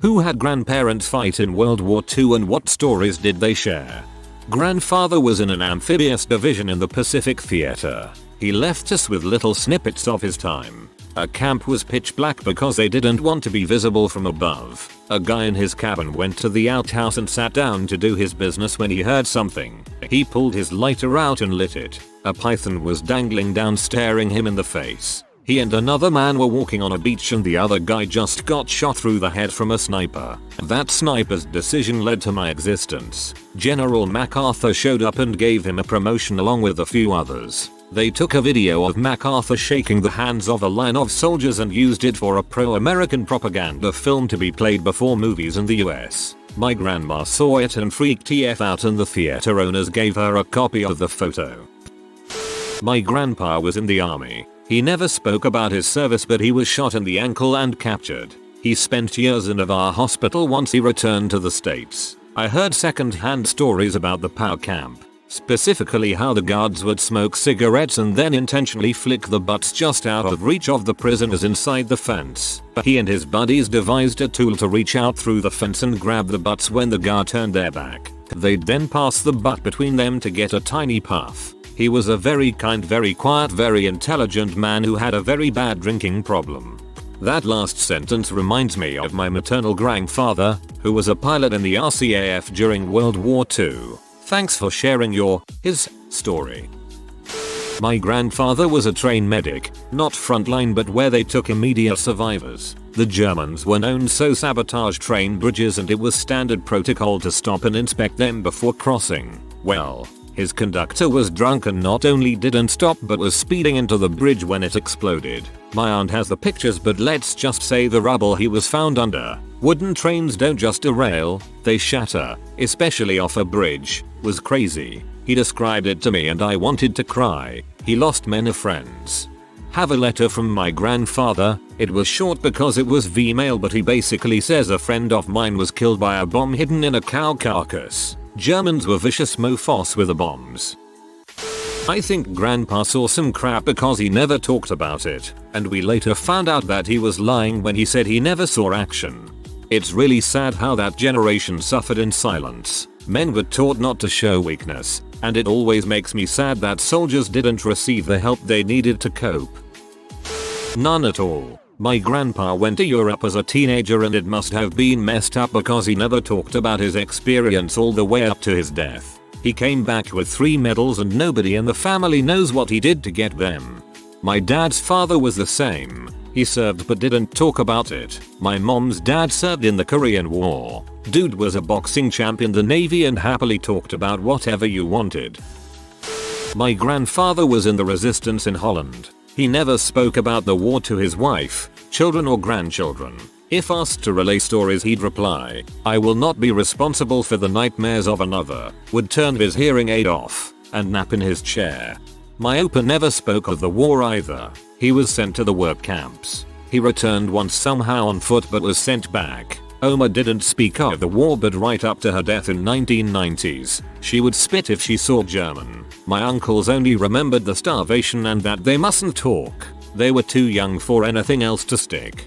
Who had grandparents fight in World War II and what stories did they share? Grandfather was in an amphibious division in the Pacific Theater. He left us with little snippets of his time. A camp was pitch black because they didn't want to be visible from above. A guy in his cabin went to the outhouse and sat down to do his business when he heard something. He pulled his lighter out and lit it. A python was dangling down staring him in the face. He and another man were walking on a beach and the other guy just got shot through the head from a sniper. That sniper's decision led to my existence. General MacArthur showed up and gave him a promotion along with a few others. They took a video of MacArthur shaking the hands of a line of soldiers and used it for a pro-American propaganda film to be played before movies in the US. My grandma saw it and freaked TF out and the theater owners gave her a copy of the photo. My grandpa was in the army. He never spoke about his service but he was shot in the ankle and captured. He spent years in a VA hospital once he returned to the States. I heard second-hand stories about the POW camp. Specifically how the guards would smoke cigarettes and then intentionally flick the butts just out of reach of the prisoners inside the fence. He and his buddies devised a tool to reach out through the fence and grab the butts when the guard turned their back. They'd then pass the butt between them to get a tiny puff. He was a very kind, very quiet, very intelligent man who had a very bad drinking problem. That last sentence reminds me of my maternal grandfather, who was a pilot in the RCAF during World War II. Thanks for sharing his story. My grandfather was a train medic, not frontline but where they took immediate survivors. The Germans were known to sabotage train bridges and it was standard protocol to stop and inspect them before crossing. Well, his conductor was drunk and not only didn't stop but was speeding into the bridge when it exploded. My aunt has the pictures but let's just say the rubble he was found under. Wooden trains don't just derail, they shatter, especially off a bridge, was crazy. He described it to me and I wanted to cry. He lost many friends. Have a letter from my grandfather. It was short because it was V-mail but he basically says a friend of mine was killed by a bomb hidden in a cow carcass. Germans were vicious mofos with the bombs. I think grandpa saw some crap because he never talked about it, and we later found out that he was lying when he said he never saw action. It's really sad how that generation suffered in silence. Men were taught not to show weakness, and it always makes me sad that soldiers didn't receive the help they needed to cope. None at all. My grandpa went to Europe as a teenager and it must have been messed up because he never talked about his experience all the way up to his death. He came back with 3 medals and nobody in the family knows what he did to get them. My dad's father was the same. He served but didn't talk about it. My mom's dad served in the Korean War. Dude was a boxing champ in the Navy and happily talked about whatever you wanted. My grandfather was in the resistance in Holland. He never spoke about the war to his wife, children or grandchildren. If asked to relay stories he'd reply, "I will not be responsible for the nightmares of another," would turn his hearing aid off, and nap in his chair. My opa never spoke of the war either. He was sent to the work camps. He returned once somehow on foot but was sent back. Oma didn't speak of the war but right up to her death in 1990s, she would spit if she saw German. My uncles only remembered the starvation and that they mustn't talk. They were too young for anything else to stick.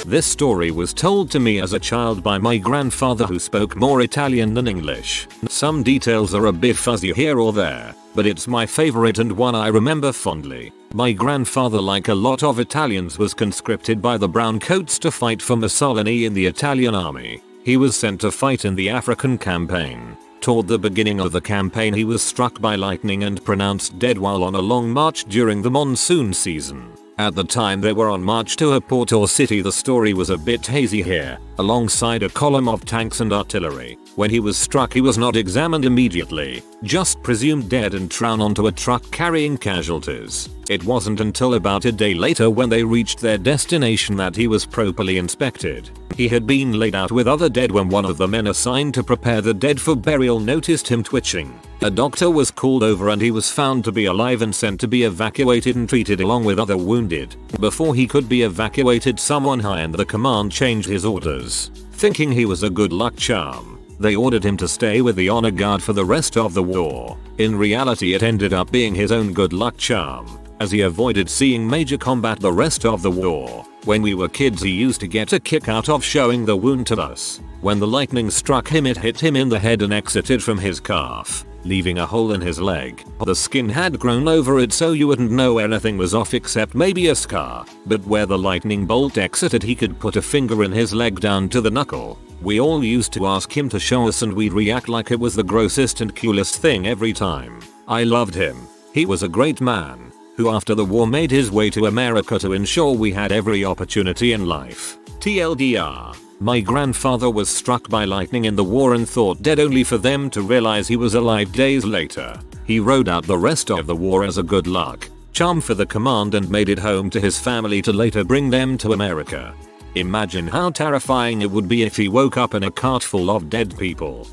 This story was told to me as a child by my grandfather who spoke more Italian than English. Some details are a bit fuzzy here or there, but it's my favorite and one I remember fondly. My grandfather, like a lot of Italians, was conscripted by the Browncoats to fight for Mussolini in the Italian army. He was sent to fight in the African campaign. Toward the beginning of the campaign he was struck by lightning and pronounced dead while on a long march during the monsoon season. At the time they were on march to a port or city. The story was a bit hazy here, alongside a column of tanks and artillery. When he was struck he was not examined immediately, just presumed dead and thrown onto a truck carrying casualties. It wasn't until about a day later when they reached their destination that he was properly inspected. He had been laid out with other dead when one of the men assigned to prepare the dead for burial noticed him twitching. A doctor was called over and he was found to be alive and sent to be evacuated and treated along with other wounded. Before he could be evacuated, someone high in the command changed his orders. Thinking he was a good luck charm, they ordered him to stay with the honor guard for the rest of the war. In reality it ended up being his own good luck charm, as he avoided seeing major combat the rest of the war. When we were kids he used to get a kick out of showing the wound to us. When the lightning struck him it hit him in the head and exited from his calf, leaving a hole in his leg. The skin had grown over it so you wouldn't know anything was off except maybe a scar, but where the lightning bolt exited he could put a finger in his leg down to the knuckle. We all used to ask him to show us and we'd react like it was the grossest and coolest thing every time. I loved him. He was a great man, who after the war made his way to America to ensure we had every opportunity in life. TLDR. My grandfather was struck by lightning in the war and thought dead only for them to realize he was alive days later. He rode out the rest of the war as a good luck charm for the command and made it home to his family to later bring them to America. Imagine how terrifying it would be if he woke up in a cart full of dead people.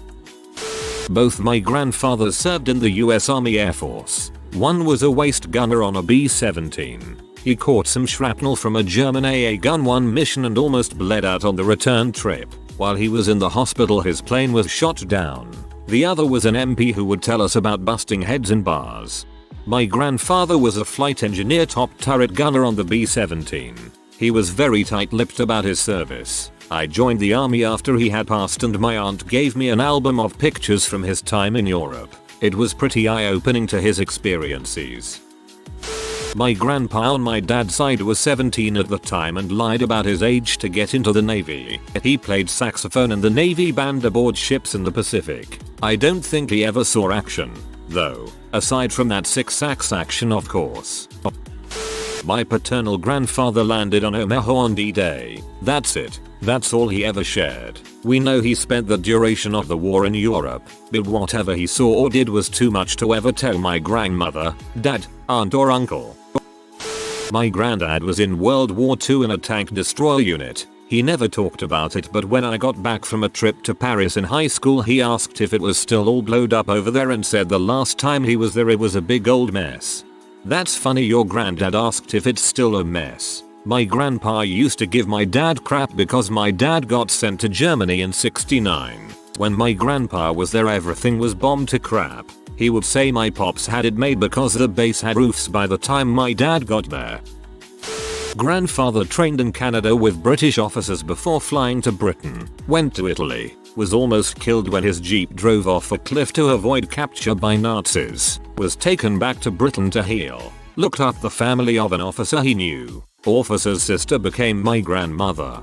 Both my grandfathers served in the US Army Air Force. One was a waist gunner on a B-17. He caught some shrapnel from a German AA Gun 1 mission and almost bled out on the return trip. While he was in the hospital his plane was shot down. The other was an MP who would tell us about busting heads in bars. My grandfather was a flight engineer top turret gunner on the B-17. He was very tight-lipped about his service. I joined the army after he had passed and my aunt gave me an album of pictures from his time in Europe. It was pretty eye-opening to his experiences. My grandpa on my dad's side was 17 at the time and lied about his age to get into the Navy. He played saxophone in the Navy band aboard ships in the Pacific. I don't think he ever saw action, though, aside from that sick sax action of course. My paternal grandfather landed on Omaha on D-Day. That's it. That's all he ever shared. We know he spent the duration of the war in Europe, but whatever he saw or did was too much to ever tell my grandmother, dad, aunt or uncle. My granddad was in World War II in a tank destroyer unit. He never talked about it, but when I got back from a trip to Paris in high school he asked if it was still all blowed up over there and said the last time he was there it was a big old mess. That's funny your granddad asked if it's still a mess. My grandpa used to give my dad crap because my dad got sent to Germany in '69. When my grandpa was there everything was bombed to crap. He would say my pops had it made because the base had roofs by the time my dad got there. Grandfather trained in Canada with British officers before flying to Britain. Went to Italy. Was almost killed when his jeep drove off a cliff to avoid capture by Nazis. Was taken back to Britain to heal. Looked up the family of an officer he knew. Officer's sister became my grandmother.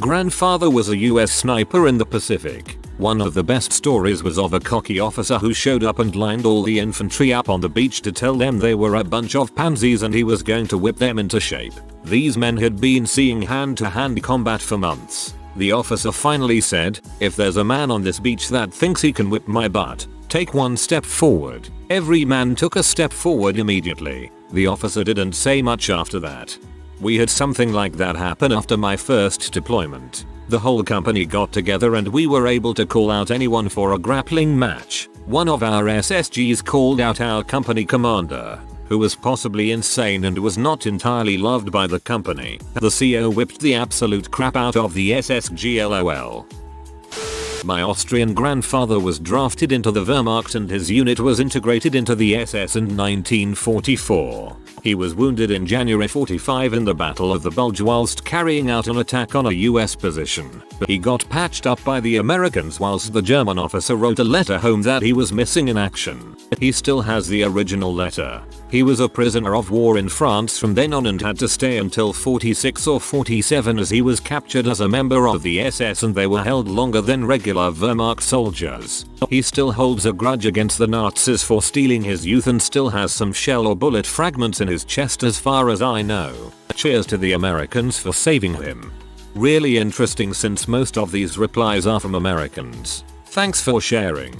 Grandfather was a US sniper in the Pacific. One of the best stories was of a cocky officer who showed up and lined all the infantry up on the beach to tell them they were a bunch of pansies and he was going to whip them into shape. These men had been seeing hand-to-hand combat for months. The officer finally said, "If there's a man on this beach that thinks he can whip my butt, take one step forward." Every man took a step forward immediately. The officer didn't say much after that. We had something like that happen after my first deployment. The whole company got together and we were able to call out anyone for a grappling match. One of our SSGs called out our company commander, who was possibly insane and was not entirely loved by the company. The CO whipped the absolute crap out of the SSG LOL. My Austrian grandfather was drafted into the Wehrmacht and his unit was integrated into the SS in 1944. He was wounded in January 45 in the Battle of the Bulge whilst carrying out an attack on a US position. He got patched up by the Americans whilst the German officer wrote a letter home that he was missing in action. He still has the original letter. He was a prisoner of war in France from then on and had to stay until 46 or 47 as he was captured as a member of the SS and they were held longer than regular Wehrmacht soldiers. He still holds a grudge against the Nazis for stealing his youth and still has some shell or bullet fragments in his chest as far as I know. Cheers to the Americans for saving him. Really interesting since most of these replies are from Americans. Thanks for sharing.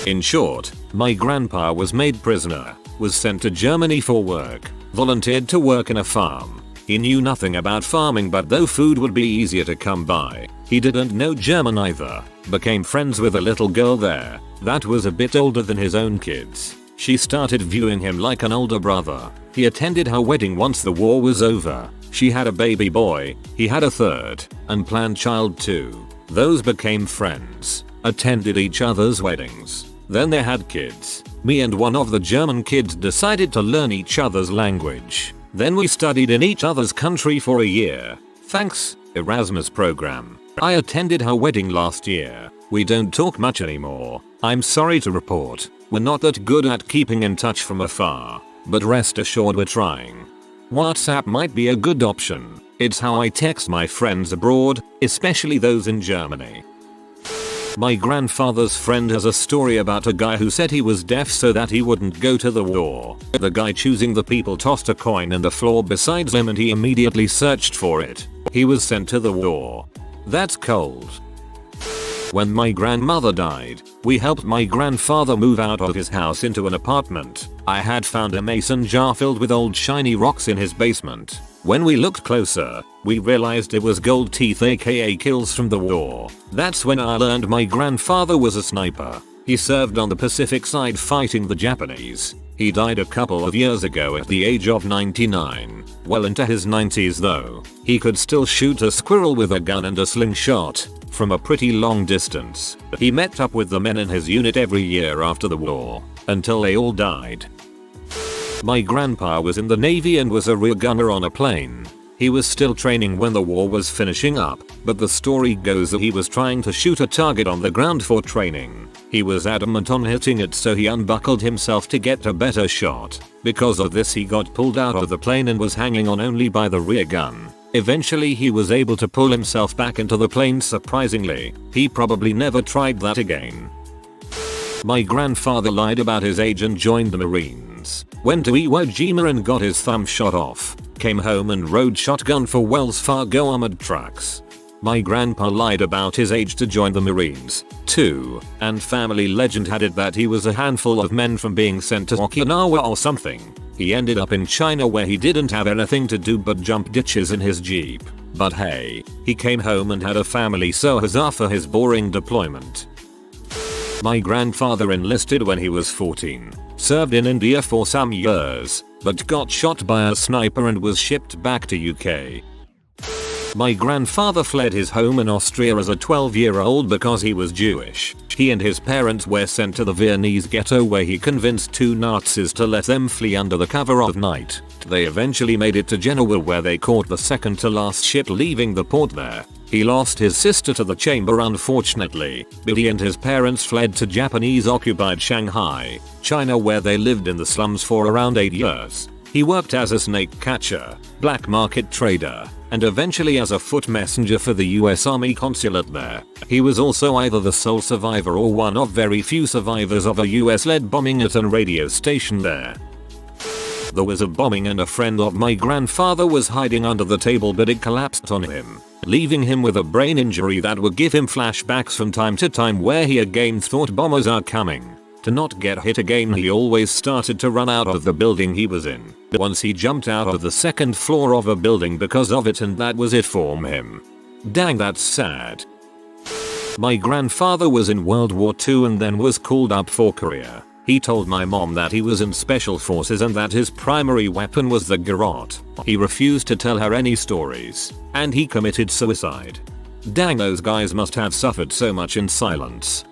In short, my grandpa was made prisoner, was sent to Germany for work, volunteered to work in a farm. He knew nothing about farming but though food would be easier to come by, he didn't know German either. Became friends with a little girl there that was a bit older than his own kids. She started viewing him like an older brother. He attended her wedding once the war was over. She had a baby boy, he had a third, unplanned child too. Those became friends, attended each other's weddings. Then they had kids. Me and one of the German kids decided to learn each other's language. Then we studied in each other's country for a year. Thanks, Erasmus program. I attended her wedding last year. We don't talk much anymore. I'm sorry to report, we're not that good at keeping in touch from afar. But rest assured we're trying. WhatsApp might be a good option. It's how I text my friends abroad, especially those in Germany. My grandfather's friend has a story about a guy who said he was deaf so that he wouldn't go to the war. The guy choosing the people tossed a coin in the floor beside him and he immediately searched for it. He was sent to the war. That's cold. When my grandmother died, we helped my grandfather move out of his house into an apartment. I had found a mason jar filled with old shiny rocks in his basement. When we looked closer, we realized it was gold teeth, aka kills from the war. That's when I learned my grandfather was a sniper. He served on the Pacific side fighting the Japanese. He died a couple of years ago at the age of 99. Well into his 90s though. He could still shoot a squirrel with a gun and a slingshot from a pretty long distance. He met up with the men in his unit every year after the war, until they all died. My grandpa was in the Navy and was a rear gunner on a plane. He was still training when the war was finishing up, but the story goes that he was trying to shoot a target on the ground for training. He was adamant on hitting it, so he unbuckled himself to get a better shot. Because of this he got pulled out of the plane and was hanging on only by the rear gun. Eventually he was able to pull himself back into the plane surprisingly. He probably never tried that again. My grandfather lied about his age and joined the Marines. Went to Iwo Jima and got his thumb shot off. Came home and rode shotgun for Wells Fargo armored trucks. My grandpa lied about his age to join the Marines, too, and family legend had it that he was a handful of men from being sent to Okinawa or something. He ended up in China where he didn't have anything to do but jump ditches in his Jeep. But hey, he came home and had a family, so huzzah for his boring deployment. My grandfather enlisted when he was 14, served in India for some years, but got shot by a sniper and was shipped back to UK. My grandfather fled his home in Austria as a 12-year-old because he was Jewish. He and his parents were sent to the Viennese ghetto where he convinced two Nazis to let them flee under the cover of night. They eventually made it to Genoa where they caught the second to last ship leaving the port there. He lost his sister to the chamber unfortunately, but he and his parents fled to Japanese-occupied Shanghai, China where they lived in the slums for around 8 years. He worked as a snake catcher, black market trader, and eventually as a foot messenger for the US Army consulate there. He was also either the sole survivor or one of very few survivors of a US-led bombing at a radio station there. There was a bombing and a friend of my grandfather was hiding under the table, but it collapsed on him, leaving him with a brain injury that would give him flashbacks from time to time where he again thought bombers are coming. To not get hit again, he always started to run out of the building he was in. Once he jumped out of the second floor of a building because of it, and that was it for him. Dang, that's sad. My grandfather was in World War II and then was called up for Korea. He told my mom that he was in special forces and that his primary weapon was the garrote. He refused to tell her any stories, and he committed suicide. Dang, those guys must have suffered so much in silence.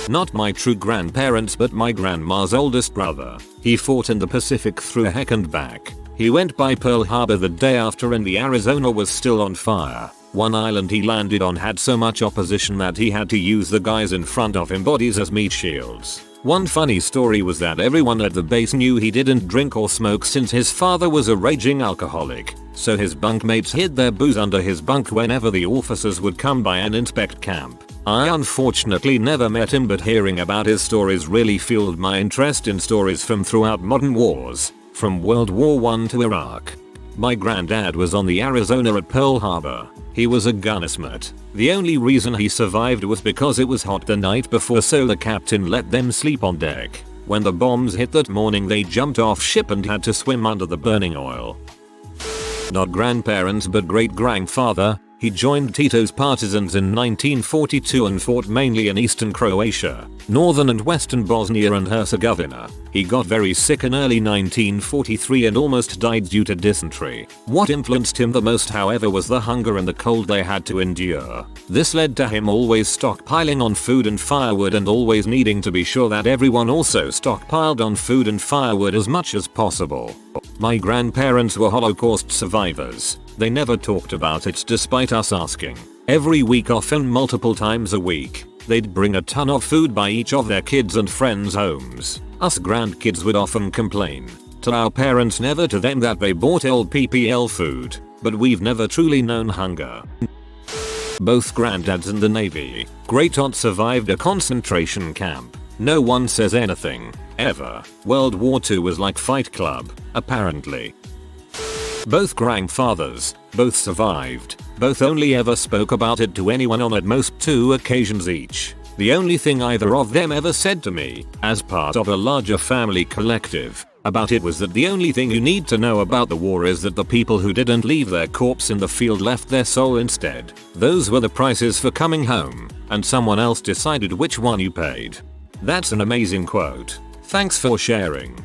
Not my true grandparents, but my grandma's oldest brother. He fought in the Pacific through heck and back. He went by Pearl Harbor the day after and the Arizona was still on fire. One island he landed on had so much opposition that he had to use the guys in front of him bodies as meat shields. One funny story was that everyone at the base knew he didn't drink or smoke since his father was a raging alcoholic, so his bunkmates hid their booze under his bunk whenever the officers would come by and inspect camp. I unfortunately never met him, but hearing about his stories really fueled my interest in stories from throughout modern wars, from World War I to Iraq. My granddad was on the Arizona at Pearl Harbor. He was a gunsmith. The only reason he survived was because it was hot the night before, so the captain let them sleep on deck. When the bombs hit that morning, they jumped off ship and had to swim under the burning oil. Not grandparents, but great grandfather. He joined Tito's partisans in 1942 and fought mainly in eastern Croatia, northern and western Bosnia and Herzegovina. He got very sick in early 1943 and almost died due to dysentery. What influenced him the most, however, was the hunger and the cold they had to endure. This led to him always stockpiling on food and firewood and always needing to be sure that everyone also stockpiled on food and firewood as much as possible. My grandparents were Holocaust survivors. They never talked about it despite us asking. Every week, often multiple times a week, they'd bring a ton of food by each of their kids and friends' homes. Us grandkids would often complain to our parents, never to them, that they bought LPPL food, but we've never truly known hunger. Both granddads in the Navy. Great aunt survived a concentration camp. No one says anything, ever. World War II was like Fight Club, apparently. Both grandfathers, both survived, both only ever spoke about it to anyone on at most 2 occasions each. The only thing either of them ever said to me, as part of a larger family collective, about it was that the only thing you need to know about the war is that the people who didn't leave their corpse in the field left their soul instead. Those were the prices for coming home, and someone else decided which one you paid. That's an amazing quote. Thanks for sharing.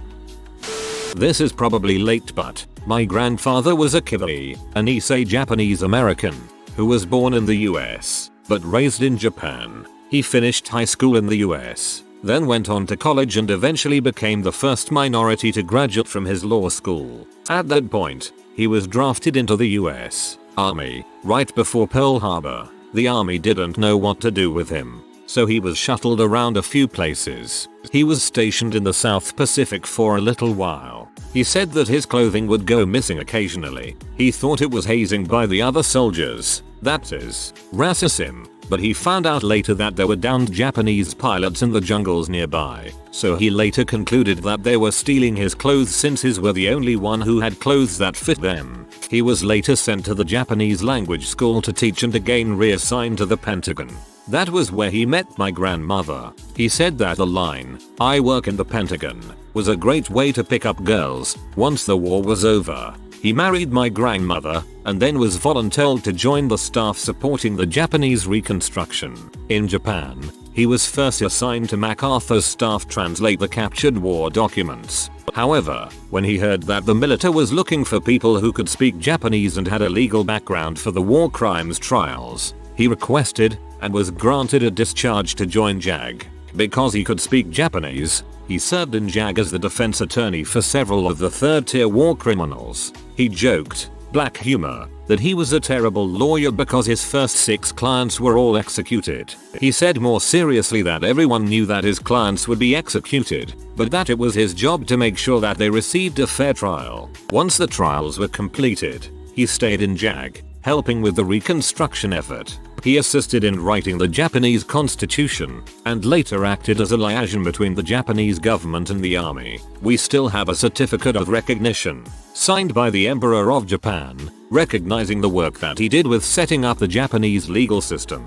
This is probably late, but my grandfather was a Kiwi, an Issei Japanese American, who was born in the US, but raised in Japan. He finished high school in the US, then went on to college and eventually became the first minority to graduate from his law school. At that point, he was drafted into the US Army, right before Pearl Harbor. The Army didn't know what to do with him, so he was shuttled around a few places. He was stationed in the South Pacific for a little while. He said that his clothing would go missing occasionally. He thought it was hazing by the other soldiers, that is, racism, but he found out later that there were downed Japanese pilots in the jungles nearby, so he later concluded that they were stealing his clothes since his were the only one who had clothes that fit them. He was later sent to the Japanese language school to teach and again reassigned to the Pentagon. That was where he met my grandmother. He said that the line, "I work in the Pentagon," was a great way to pick up girls. Once the war was over, he married my grandmother and then was volunteered to join the staff supporting the Japanese Reconstruction. In Japan, he was first assigned to MacArthur's staff translate the captured war documents. However, when he heard that the military was looking for people who could speak Japanese and had a legal background for the war crimes trials, he requested and was granted a discharge to join JAG. Because he could speak Japanese, he served in JAG as the defense attorney for several of the third-tier war criminals. He joked, black humor, that he was a terrible lawyer because his first 6 clients were all executed. He said more seriously that everyone knew that his clients would be executed, but that it was his job to make sure that they received a fair trial. Once the trials were completed, he stayed in JAG, helping with the Reconstruction effort. He assisted in writing the Japanese Constitution, and later acted as a liaison between the Japanese government and the army. We still have a certificate of recognition, signed by the Emperor of Japan, recognizing the work that he did with setting up the Japanese legal system.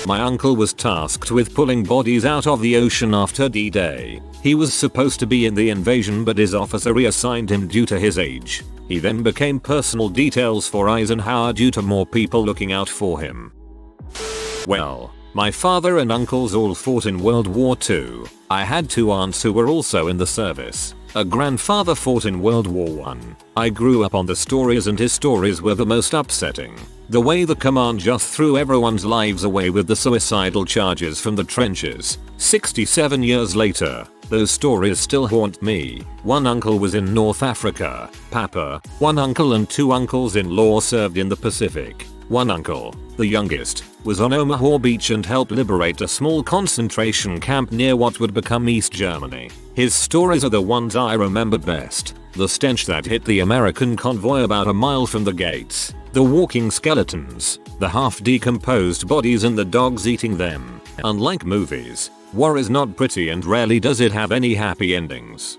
My uncle was tasked with pulling bodies out of the ocean after D-Day. He was supposed to be in the invasion, but his officer reassigned him due to his age. He then became personal details for Eisenhower due to more people looking out for him. Well, my father and uncles all fought in World War II. I had 2 aunts who were also in the service. A grandfather fought in World War I. I grew up on the stories, and his stories were the most upsetting. The way the command just threw everyone's lives away with the suicidal charges from the trenches. 67 years later, those stories still haunt me. One uncle was in North Africa, Papa. One uncle and 2 uncles-in-law served in the Pacific. One uncle, the youngest, was on Omaha Beach and helped liberate a small concentration camp near what would become East Germany. His stories are the ones I remember best. The stench that hit the American convoy about a mile from the gates. The walking skeletons, the half-decomposed bodies, and the dogs eating them. Unlike movies, war is not pretty and rarely does it have any happy endings.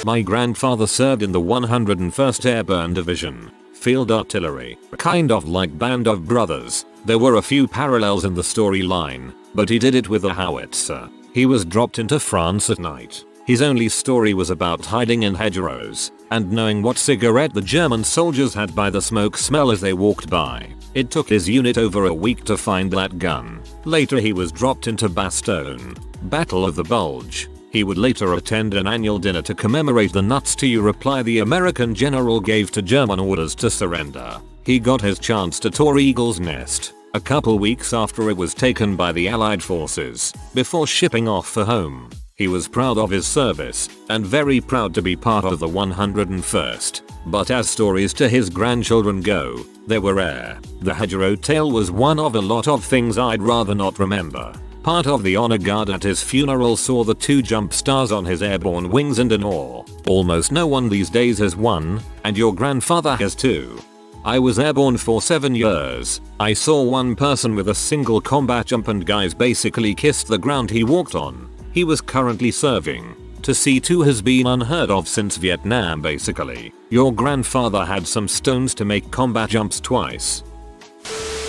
My grandfather served in the 101st Airborne Division, field artillery, kind of like Band of Brothers. There were a few parallels in the storyline, but he did it with a howitzer. He was dropped into France at night. His only story was about hiding in hedgerows. and knowing what cigarette the German soldiers had by the smoke smell as they walked by. It took his unit over a week to find that gun. Later he was dropped into Bastogne, Battle of the Bulge. He would later attend an annual dinner to commemorate the nuts to you reply the American general gave to German orders to surrender. He got his chance to tour Eagle's Nest a couple weeks after it was taken by the Allied forces, before shipping off for home. He was proud of his service, and very proud to be part of the 101st. But as stories to his grandchildren go, they were rare. The Hajiro tale was one of a lot of things I'd rather not remember. Part of the honor guard at his funeral saw the 2 jump stars on his airborne wings and an awe almost no one these days has one, and your grandfather has too. I was airborne for 7 years. I saw one person with a single combat jump and guys basically kissed the ground he walked on. He was currently serving. To see 2 has been unheard of since Vietnam basically. Your grandfather had some stones to make combat jumps twice.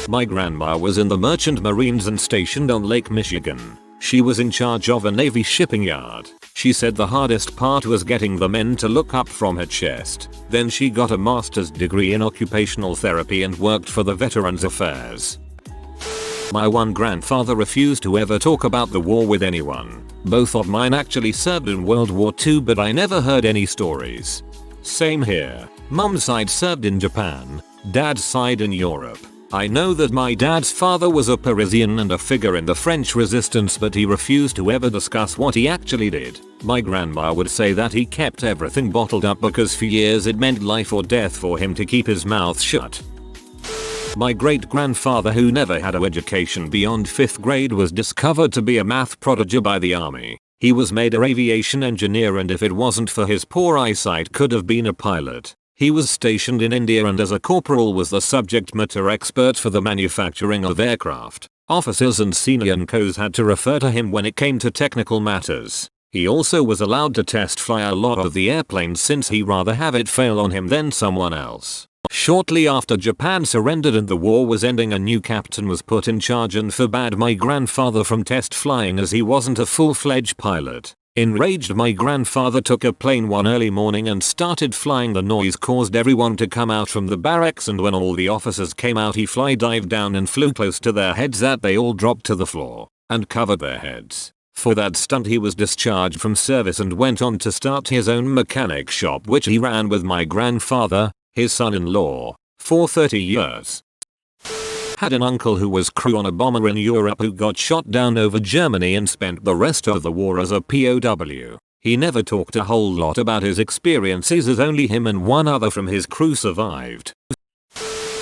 My grandma was in the Merchant Marines and stationed on Lake Michigan. She was in charge of a Navy shipping yard. She said the hardest part was getting the men to look up from her chest. Then she got a master's degree in occupational therapy and worked for the Veterans Affairs. My one grandfather refused to ever talk about the war with anyone. Both of mine actually served in World War II, but I never heard any stories. Same here. Mum's side served in Japan, dad's side in Europe. I know that my dad's father was a Parisian and a figure in the French resistance, but he refused to ever discuss what he actually did. My grandma would say that he kept everything bottled up because for years it meant life or death for him to keep his mouth shut. My great-grandfather, who never had an education beyond 5th grade, was discovered to be a math prodigy by the army. He was made an aviation engineer, and if it wasn't for his poor eyesight could have been a pilot. He was stationed in India and as a corporal was the subject matter expert for the manufacturing of aircraft. Officers and senior NCOs had to refer to him when it came to technical matters. He also was allowed to test fly a lot of the airplanes since he'd rather have it fail on him than someone else. Shortly after Japan surrendered and the war was ending, a new captain was put in charge and forbade my grandfather from test flying as he wasn't a full-fledged pilot. Enraged, my grandfather took a plane one early morning and started flying. The noise caused everyone to come out from the barracks, and when all the officers came out he fly dived down and flew close to their heads that they all dropped to the floor and covered their heads. For that stunt he was discharged from service and went on to start his own mechanic shop, which he ran with my grandfather, his son-in-law, for 30 years. Had an uncle who was crew on a bomber in Europe who got shot down over Germany and spent the rest of the war as a POW. He never talked a whole lot about his experiences as only him and one other from his crew survived.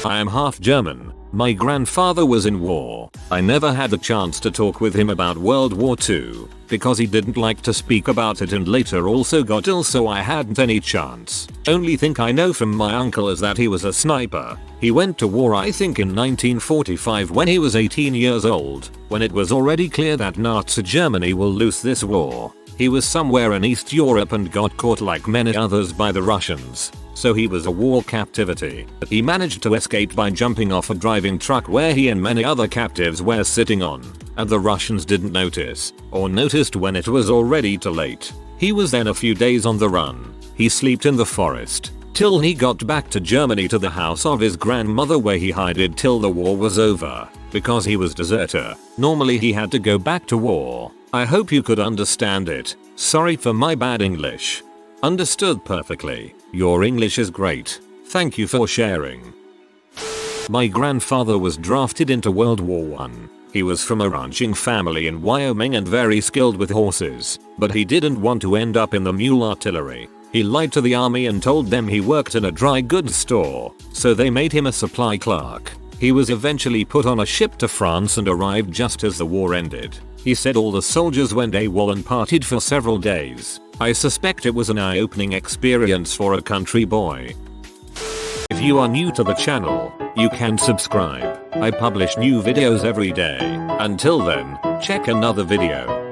I am half German. My grandfather was in war. I never had the chance to talk with him about World War II because he didn't like to speak about it and later also got ill, so I hadn't any chance. Only thing I know from my uncle is that he was a sniper. He went to war I think in 1945 when he was 18 years old, when it was already clear that Nazi Germany will lose this war. He was somewhere in East Europe and got caught like many others by the Russians. So he was a war captivity. He managed to escape by jumping off a driving truck where he and many other captives were sitting on, and the Russians didn't notice, or noticed when it was already too late. He was then a few days on the run. He slept in the forest till he got back to Germany to the house of his grandmother where he hided till the war was over, because he was deserter. Normally he had to go back to war. I hope you could understand it. Sorry for my bad English. Understood perfectly. Your English is great. Thank you for sharing. My grandfather was drafted into World War I. He was from a ranching family in Wyoming and very skilled with horses, but he didn't want to end up in the mule artillery. He lied to the army and told them he worked in a dry goods store, so they made him a supply clerk. He was eventually put on a ship to France and arrived just as the war ended. He said all the soldiers went AWOL and partied for several days. I suspect it was an eye-opening experience for a country boy. If you are new to the channel, you can subscribe. I publish new videos every day. Until then, check another video.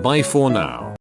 Bye for now.